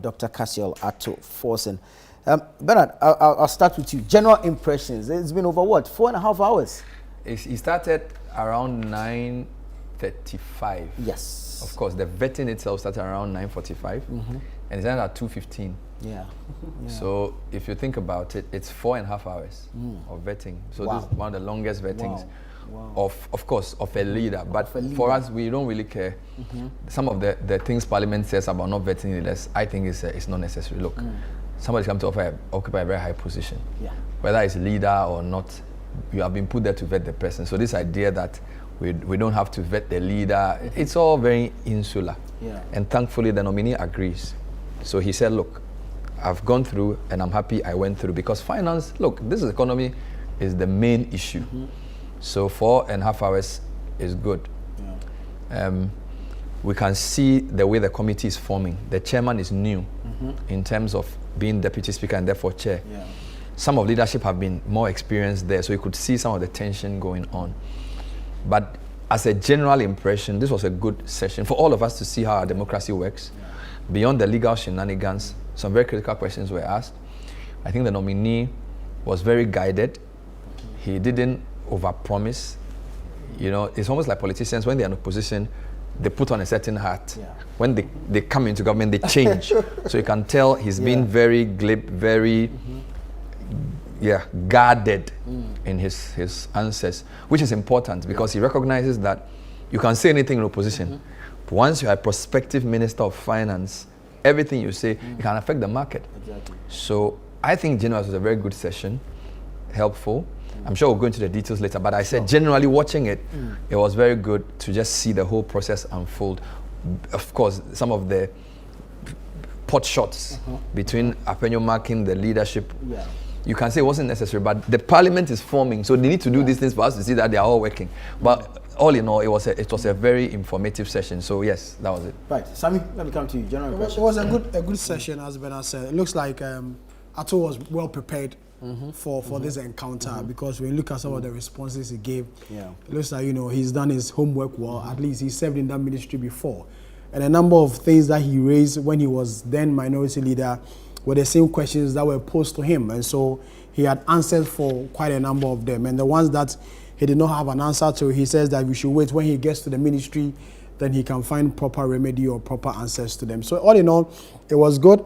Dr. Cassiel Atto Forson. Bernard, I'll start with you. General impressions. It's been over what, 4.5 hours? He started around 9:35. Yes. Of course, the vetting itself started around 9:45, and it's ended at 2:15. Yeah. So if you think about it, it's 4.5 hours of vetting. So this is one of the longest vettings of course, of a leader. But for us, we don't really care. Some of the things Parliament says about not vetting leaders, I think it's not necessary. Look, somebody's come to occupy a very high position. Yeah. Whether it's leader or not, you have been put there to vet the person. So this idea that we don't have to vet the leader, it's all very insular. Yeah. And thankfully, the nominee agrees. So he said, look, I've gone through and I'm happy I went through, because finance, look, this economy is the main issue. So 4.5 hours is good. Yeah. We can see the way the committee is forming. The chairman is new in terms of being deputy speaker and therefore chair. Yeah. Some of leadership have been more experienced there, so you could see some of the tension going on. But as a general impression, this was a good session for all of us to see how our democracy works. Yeah. Beyond the legal shenanigans, some very critical questions were asked. I think the nominee was very guided. He didn't overpromise. You know, it's almost like politicians, when they're in opposition, they put on a certain hat. Yeah. When they come into government, they change. So you can tell he's been very glib, very guarded in his answers, which is important because he recognizes that you can say anything in opposition. But once you are a prospective minister of finance, everything you say, it can affect the market. Exactly. So I think generally it was a very good session, helpful. I'm sure we'll go into the details later, but I said generally watching it, it was very good to just see the whole process unfold. Of course, some of the pot shots between Apenyo marking the leadership, you can say it wasn't necessary, but the parliament is forming, so they need to do these things for us to see that they are all working. But all in all, it was a very informative session. So yes, that was it. Right, Sammy, let me come to you. General impressions. It was a good session, as Bernard said. It looks like Atto was well prepared for this encounter, because when you look at some of the responses he gave, it looks like, you know, he's done his homework well. At least he served in that ministry before, and a number of things that he raised when he was then minority leader were the same questions that were posed to him, and so he had answers for quite a number of them. And the ones that he did not have an answer to, he says that we should wait when he gets to the ministry, then he can find proper remedy or proper answers to them. So all in all, it was good.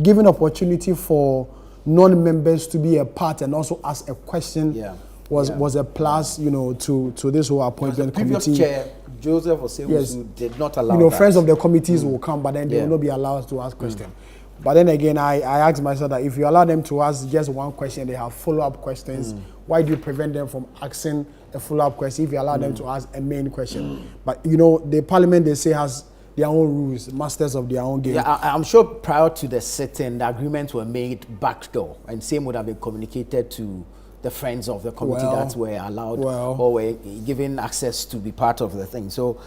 Giving opportunity for non-members to be a part and also ask a question was a plus, you know, to this whole appointment committee. Previous chair, Joseph Osewusu, did not allow, you know, friends of the committees will come, but then they will not be allowed to ask questions. But then again, I asked myself that if you allow them to ask just one question, they have follow-up questions. Why do you prevent them from asking a follow-up question if you allow them to ask a main question? But you know, the parliament, they say, has their own rules, masters of their own game. Yeah, I'm sure prior to the sitting, the agreements were made backdoor, and same would have been communicated to the friends of the committee that were allowed or were given access to be part of the thing. So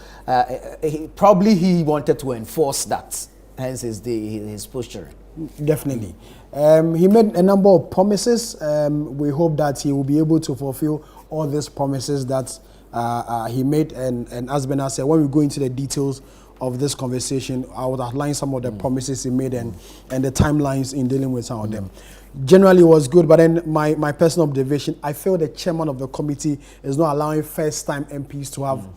probably he wanted to enforce that. Hence his posturing. Definitely. He made a number of promises. We hope that he will be able to fulfill all these promises that he made. And as Bernard said, when we go into the details of this conversation, I would outline some of the promises he made and the timelines in dealing with some of them. Generally, it was good, but then my personal observation, I feel the chairman of the committee is not allowing first-time MPs to have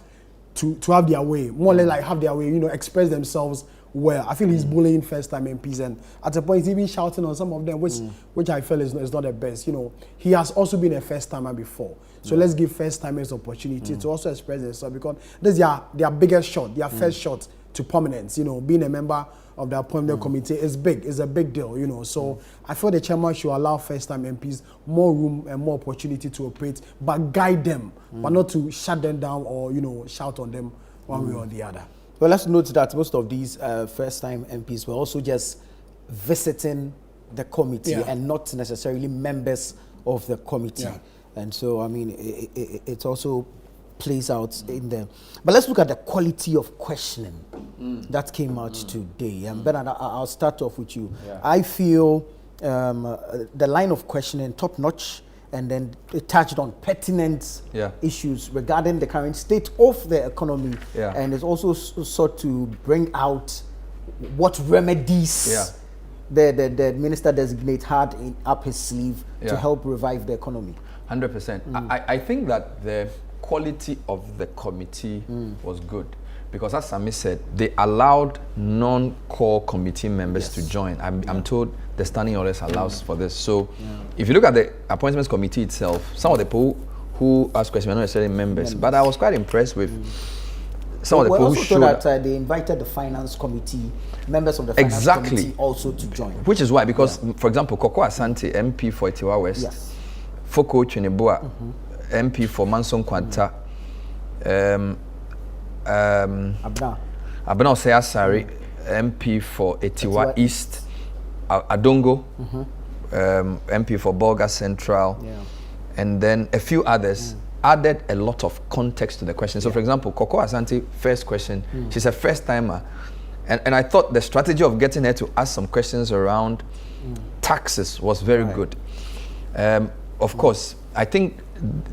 to have their way, more or less like have their way, you know, express themselves well. I feel he's bullying first-time MPs, and at a point he's even shouting on some of them, which I feel is not the best. You know, he has also been a first-timer before, so let's give first-timers opportunity to also express themselves, because this is their biggest shot, their first shot to prominence. You know, being a member of the appointment committee is big. It's a big deal. You know, so I feel the chairman should allow first-time MPs more room and more opportunity to operate, but guide them, but not to shut them down or, you know, shout on them one way or the other. Well, let's note that most of these first-time MPs were also just visiting the committee and not necessarily members of the committee. And so, I mean, it also plays out in them. But let's look at the quality of questioning that came out today. Bernard, I'll start off with you. I feel the line of questioning top-notch, and then it touched on pertinent issues regarding the current state of the economy, and it also sought to bring out what remedies the minister designate had up his sleeve to help revive the economy. 100%. I think that the quality of the committee was good, because as Sami said, they allowed non-core committee members to join. I'm told the standing orders allows for this. So if you look at the appointments committee itself, some of the people who asked questions were not necessarily members, but I was quite impressed with some of the people who showed that they invited the finance committee, members of the finance committee also to join. Which is why, because for example, Koko Asante, MP for Etiwa West, Foko Cheneboa, MP for Manson Kwanta, Abna Osei-Asare, MP for Etiwa East, Adongo, MP for Bolga Central, and then a few others added a lot of context to the question. So for example, Koko Asante, first question, she's a first timer. And I thought the strategy of getting her to ask some questions around taxes was very good. Of course, I think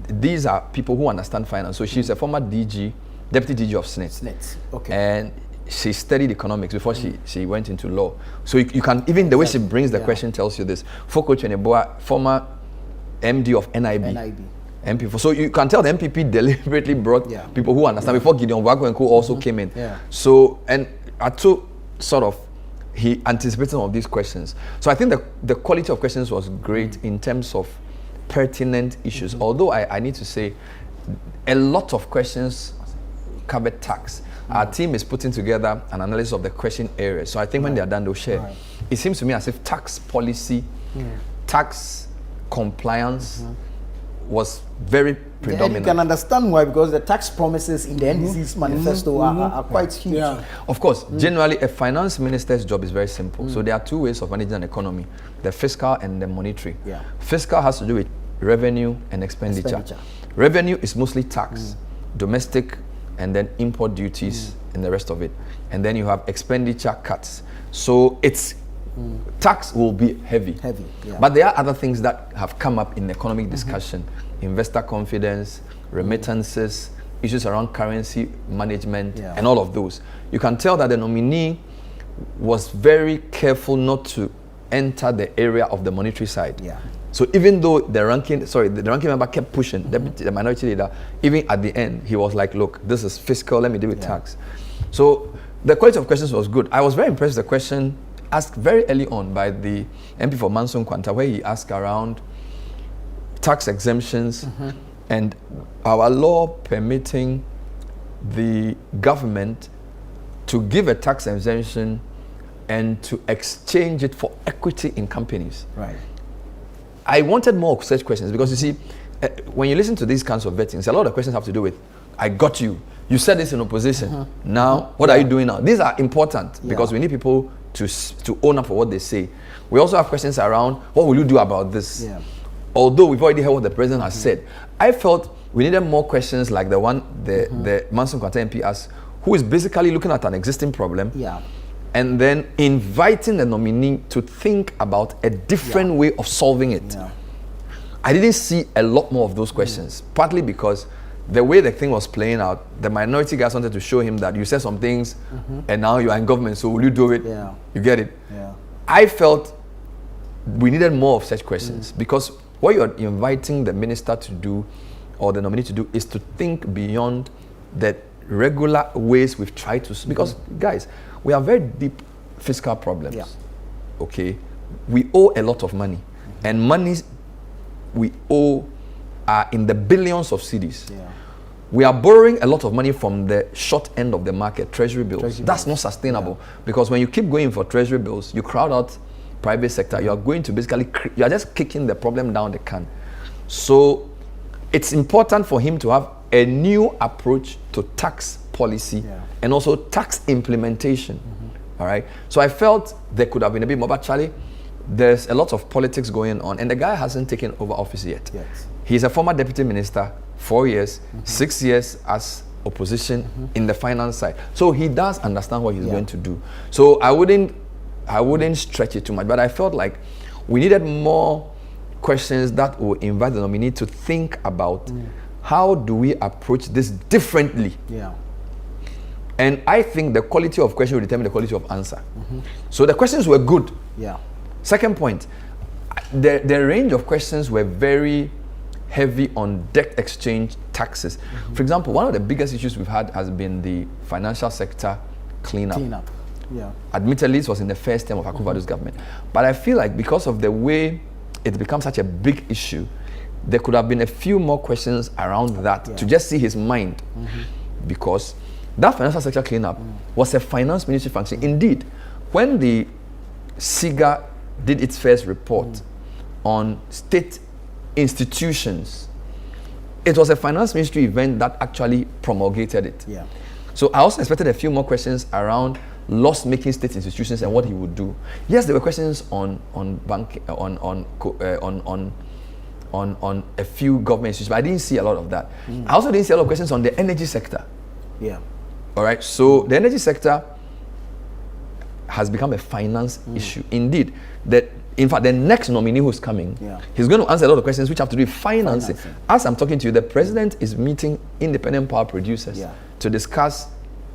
these are people who understand finance. So she's a former DG, Deputy DG of SNIT. Okay. And she studied economics before she went into law. So you can, even the way she brings the question tells you this. Foko Cheneboa, former MD of NIB. MP. So you can tell the MPP deliberately brought people who understand before Gideon Wago and Co also came in. So, and Atu sort of, he anticipated some of these questions. So I think the quality of questions was great in terms of pertinent issues. Although I need to say, a lot of questions covered tax. Our team is putting together an analysis of the question areas. So I think when they are done, they'll share. It seems to me as if tax policy, tax compliance was very predominant. And you can understand why, because the tax promises in the NDC's manifesto are quite huge. Of course, generally a finance minister's job is very simple. So there are two ways of managing an economy, the fiscal and the monetary. Fiscal has to do with revenue and expenditure. Revenue is mostly tax, domestic, and then import duties and the rest of it. And then you have expenditure cuts. So it's tax will be heavy. But there are other things that have come up in economic discussion. Investor confidence, remittances, issues around currency management, and all of those. You can tell that the nominee was very careful not to enter the area of the monetary side. So even though the ranking member kept pushing, the minority leader, even at the end, he was like, look, this is fiscal, let me deal with tax. So the quality of questions was good. I was very impressed with the question asked very early on by the MP for Manson Kwanta, where he asked around tax exemptions and our law permitting the government to give a tax exemption and to exchange it for equity in companies. I wanted more of such questions because you see, when you listen to these kinds of vettings, a lot of questions have to do with, I got you. You said this in opposition. Now, what are you doing now? These are important because we need people to own up for what they say. We also have questions around, what will you do about this? Although we've already heard what the president has said, I felt we needed more questions like the one the Manson Kwanta MP asked, who is basically looking at an existing problem and then inviting the nominee to think about a different way of solving it. I didn't see a lot more of those questions, partly because the way the thing was playing out, the minority guys wanted to show him that you said some things and now you are in government, so will you do it? You get it? I felt we needed more of such questions because what you're inviting the minister to do or the nominee to do is to think beyond the regular ways we've tried to, because guys, we have very deep fiscal problems. Okay, we owe a lot of money, and monies we owe are in the billions of cedis. We are borrowing a lot of money from the short end of the market, treasury bills. That's not sustainable because when you keep going for treasury bills, you crowd out private sector. You are going to basically, you are just kicking the problem down the can. So it's important for him to have a new approach to tax policy and also tax implementation. All right. So I felt there could have been a bit more, but Charlie, there's a lot of politics going on, and the guy hasn't taken over office yet. He's a former deputy minister, 4 years, 6 years as opposition in the finance side. So he does understand what he's going to do. So I wouldn't stretch it too much, but I felt like we needed more questions that would invite the nominee to think about how do we approach this differently. And I think the quality of question will determine the quality of answer. So the questions were good. Yeah. Second point, the range of questions were very heavy on debt exchange taxes. For example, one of the biggest issues we've had has been the financial sector cleanup. Yeah. Admittedly, it was in the first term of Akufo-Addo's government. But I feel like because of the way it's become such a big issue, there could have been a few more questions around that to just see his mind. Because that financial sector cleanup was a finance ministry function. Indeed, when the SIGA did its first report on state institutions, it was a finance ministry event that actually promulgated it. Yeah. So I also expected a few more questions around loss-making state institutions and what he would do. Yes, there were questions on bank, on a few government institutions, but I didn't see a lot of that. I also didn't see a lot of questions on the energy sector. Yeah. All right. So the energy sector has become a finance issue. Indeed, in fact, the next nominee who's coming, he's going to answer a lot of questions which have to do with financing. As I'm talking to you, the president is meeting independent power producers to discuss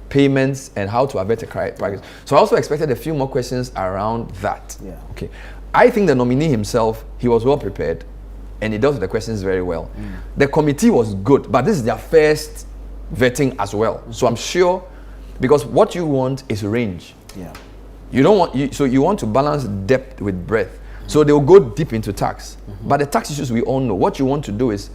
payments and how to avert a crisis. So I also expected a few more questions around that. Yeah. Okay. I think the nominee himself, he was well prepared and he dealt with the questions very well. The committee was good, but this is their first vetting as well. So I'm sure, because what you want is range. Yeah. You don't want, so you want to balance depth with breadth. So they will go deep into tax. But the tax issues we all know. What you want to do is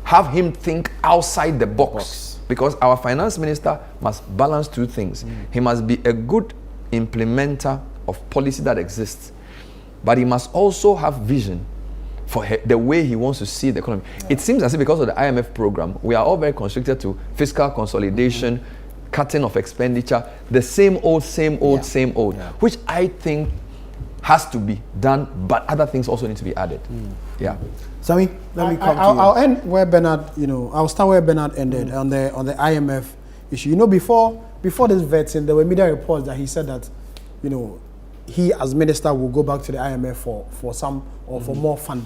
have him think outside the box. Because our finance minister must balance two things. He must be a good implementer of policy that exists, but he must also have vision for the way he wants to see the economy. It seems as if because of the IMF program, we are all very constricted to fiscal consolidation, cutting of expenditure, the same old, which I think has to be done, but other things also need to be added. Yeah. Sammy, let me come to you. I'll end where Bernard, I'll start where Bernard ended on the IMF issue. Before this vetting, there were media reports that he said that, he as minister will go back to the IMF for some or for more funding.